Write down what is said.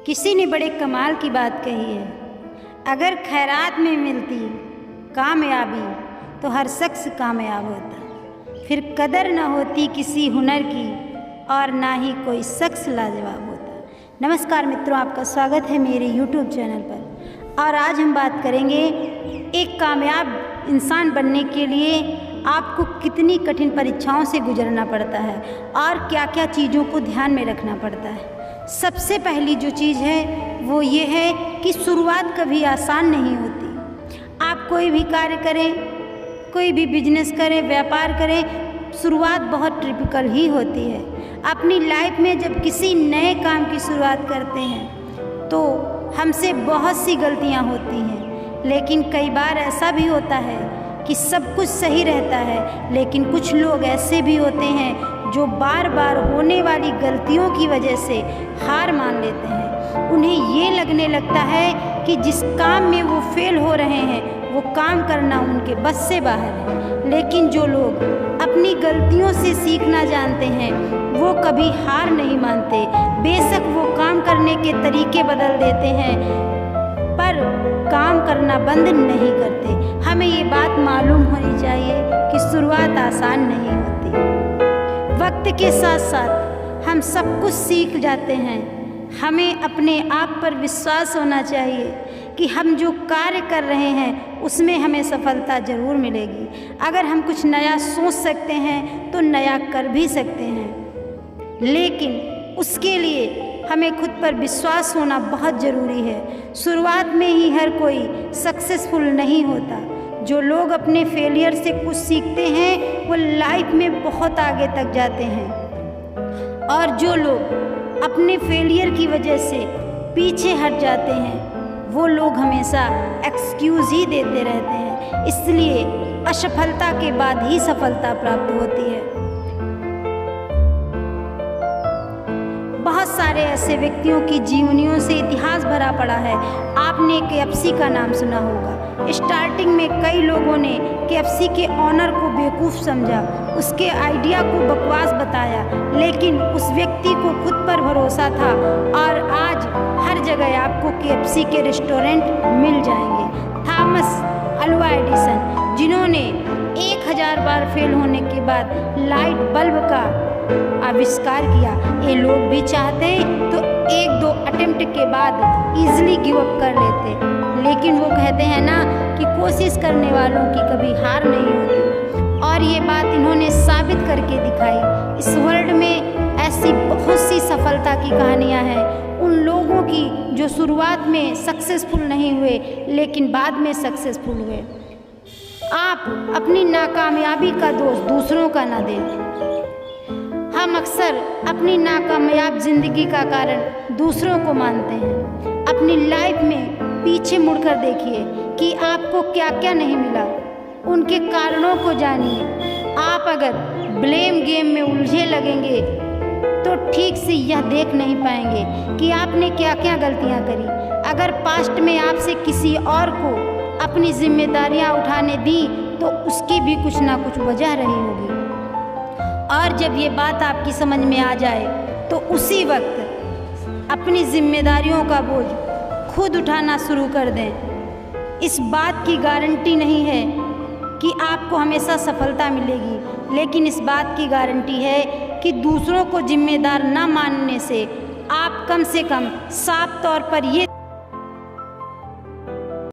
किसी ने बड़े कमाल की बात कही है, अगर खैरात में मिलती कामयाबी तो हर शख्स कामयाब होता, फिर कदर न होती किसी हुनर की और ना ही कोई शख्स लाजवाब होता। नमस्कार मित्रों, आपका स्वागत है मेरे YouTube चैनल पर। और आज हम बात करेंगे एक कामयाब इंसान बनने के लिए आपको कितनी कठिन परीक्षाओं से गुजरना पड़ता है और क्या क्या चीज़ों को ध्यान में रखना पड़ता है। सबसे पहली जो चीज़ है वो ये है कि शुरुआत कभी आसान नहीं होती। आप कोई भी कार्य करें, कोई भी बिजनेस करें, व्यापार करें, शुरुआत बहुत टिपिकल ही होती है। अपनी लाइफ में जब किसी नए काम की शुरुआत करते हैं तो हमसे बहुत सी गलतियां होती हैं, लेकिन कई बार ऐसा भी होता है कि सब कुछ सही रहता है, लेकिन कुछ लोग ऐसे भी होते हैं जो बार बार होने वाली गलतियों की वजह से हार मान लेते हैं। उन्हें ये लगने लगता है कि जिस काम में वो फेल हो रहे हैं वो काम करना उनके बस से बाहर है। लेकिन जो लोग अपनी गलतियों से सीखना जानते हैं वो कभी हार नहीं मानते। बेशक वो काम करने के तरीके बदल देते हैं पर काम करना बंद नहीं करते। हमें ये बात मालूम होनी चाहिए कि शुरुआत आसान नहीं होती। वक्त के साथ साथ हम सब कुछ सीख जाते हैं। हमें अपने आप पर विश्वास होना चाहिए कि हम जो कार्य कर रहे हैं उसमें हमें सफलता ज़रूर मिलेगी। अगर हम कुछ नया सोच सकते हैं तो नया कर भी सकते हैं, लेकिन उसके लिए हमें खुद पर विश्वास होना बहुत ज़रूरी है। शुरुआत में ही हर कोई सक्सेसफुल नहीं होता। जो लोग अपने फेलियर से कुछ सीखते हैं वो लाइफ में बहुत आगे तक जाते हैं, और जो लोग अपने फेलियर की वजह से पीछे हट जाते हैं वो लोग हमेशा एक्सक्यूज़ ही देते रहते हैं। इसलिए असफलता के बाद ही सफलता प्राप्त होती है। बहुत सारे ऐसे व्यक्तियों की जीवनियों से इतिहास भरा पड़ा है। आपने KFC का नाम सुना होगा। स्टार्टिंग में कई लोगों ने KFC के ऑनर को बेवकूफ़ समझा, उसके आइडिया को बकवास बताया, लेकिन उस व्यक्ति को खुद पर भरोसा था और आज हर जगह आपको KFC के रेस्टोरेंट मिल जाएंगे। थॉमस अल्वा एडिसन, जिन्होंने 1000 बार फेल होने के बाद लाइट बल्ब का आविष्कार किया, ये लोग भी चाहते तो 1-2 अटेम्प्ट के बाद इजीली गिव अप कर लेते, लेकिन वो कहते हैं ना कि कोशिश करने वालों की कभी हार नहीं होती। और ये बात इन्होंने साबित करके दिखाई। इस वर्ल्ड में ऐसी बहुत सी सफलता की कहानियाँ हैं उन लोगों की जो शुरुआत में सक्सेसफुल नहीं हुए लेकिन बाद में सक्सेसफुल हुए। आप अपनी नाकामयाबी का दोष दूसरों का ना दें। हम अक्सर अपनी नाकामयाब जिंदगी का कारण दूसरों को मानते हैं। अपनी लाइफ में पीछे मुड़कर देखिए कि आपको क्या क्या नहीं मिला, उनके कारणों को जानिए। आप अगर ब्लेम गेम में उलझे लगेंगे तो ठीक से यह देख नहीं पाएंगे कि आपने क्या क्या गलतियां करी। अगर पास्ट में आपसे किसी और को अपनी जिम्मेदारियां उठाने दी तो उसकी भी कुछ ना कुछ वजह रही होगी, और जब ये बात आपकी समझ में आ जाए तो उसी वक्त अपनी जिम्मेदारियों का बोझ खुद उठाना शुरू कर दें। इस बात की गारंटी नहीं है कि आपको हमेशा सफलता मिलेगी, लेकिन इस बात की गारंटी है कि दूसरों को जिम्मेदार ना मानने से आप कम से कम साफ तौर पर ये